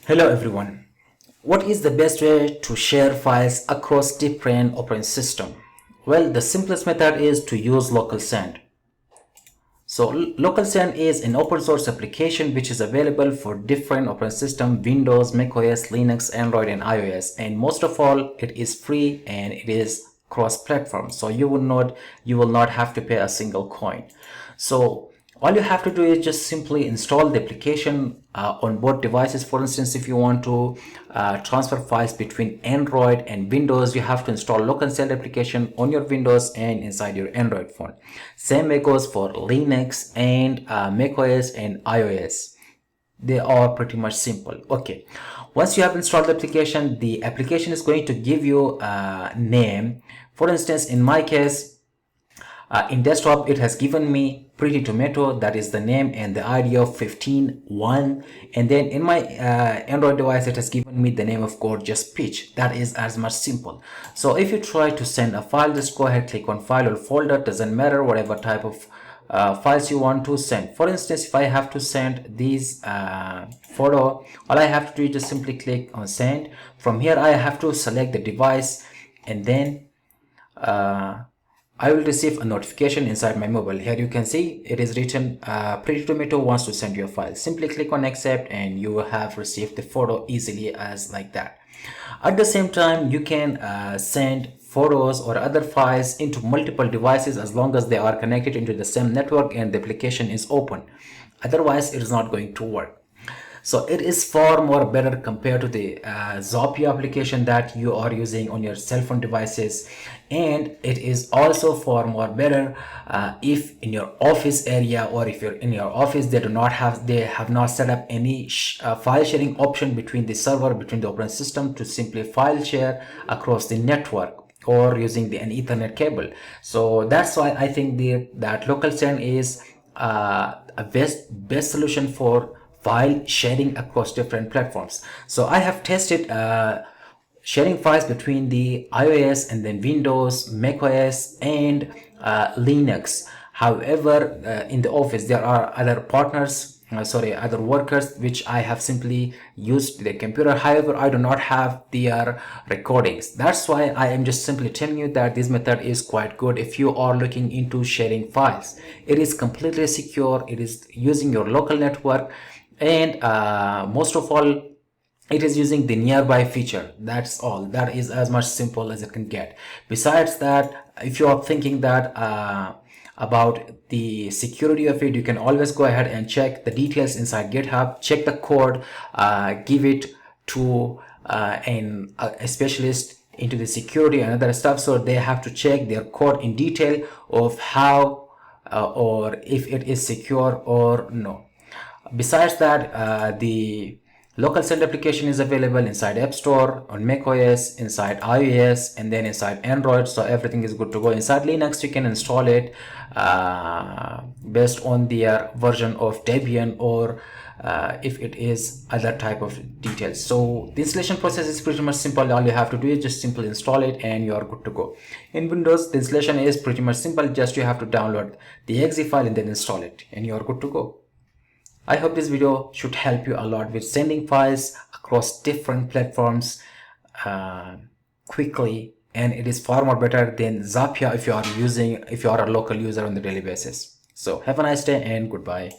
Hello everyone. What is the best way to share files across different operating systems? Well, the simplest method is to use LocalSend. So LocalSend is an open source application which is available for different operating systems: Windows, macOS, Linux, Android, and iOS. And most of all, it is free and it is cross-platform. So you will not have to pay a single coin. So all you have to do is just simply install the application on both devices. For instance, if you want to transfer files between Android and Windows, you have to install LocalSend application on your Windows and inside your Android phone. Same way goes for Linux and macOS and iOS. They are pretty much simple. Okay, once you have installed the application is going to give you a name. For instance, in my case, in desktop, it has given me Pretty Tomato, that is the name, and the ID of 15.1. And then in my Android device, it has given me the name of Gorgeous Peach. That is as much simple. So if you try to send a file, just go ahead, click on file or folder, doesn't matter, whatever type of files you want to send. For instance, if I have to send these photo, all I have to do is just simply click on send. From here, I have to select the device, and then I will receive a notification inside my mobile. Here you can see it is written Pretty Tomato wants to send you a file. Simply click on accept and you have received the photo easily as like that. At the same time, you can send photos or other files into multiple devices as long as they are connected into the same network and the application is open. Otherwise, it is not going to work. So it is far more better compared to the Zapier application that you are using on your cell phone devices, and it is also far more better if in your office area, or if you're in your office, they have not set up any file sharing option between the server, between the operating system, to simply file share across the network or using an Ethernet cable. So that's why I think that LocalSend is a best solution for file sharing across different platforms. So I have tested sharing files between the iOS and then Windows, macOS, and Linux. However, in the office there are other partners, other workers, which I have simply used the computer. However, I do not have their recordings. That's why I am just simply telling you that this method is quite good if you are looking into sharing files. It is completely secure. It is using your local network, and most of all, it is using the nearby feature. That's all. That is as much simple as it can get. Besides that, if you are thinking that about the security of it, you can always go ahead and check the details inside GitHub, check the code, give it to a specialist into the security and other stuff, so they have to check their code in detail of how or if it is secure or no. Besides that, the LocalSend application is available inside App Store, on macOS, inside iOS, and then inside Android. So everything is good to go. Inside Linux, you can install it based on their version of Debian, or if it is other type of details. So the installation process is pretty much simple. All you have to do is just simply install it and you are good to go. In Windows, the installation is pretty much simple. Just you have to download the exe file and then install it, and you are good to go. I hope this video should help you a lot with sending files across different platforms quickly, and it is far more better than Zapier if you are a local user on the daily basis. So have a nice day and goodbye.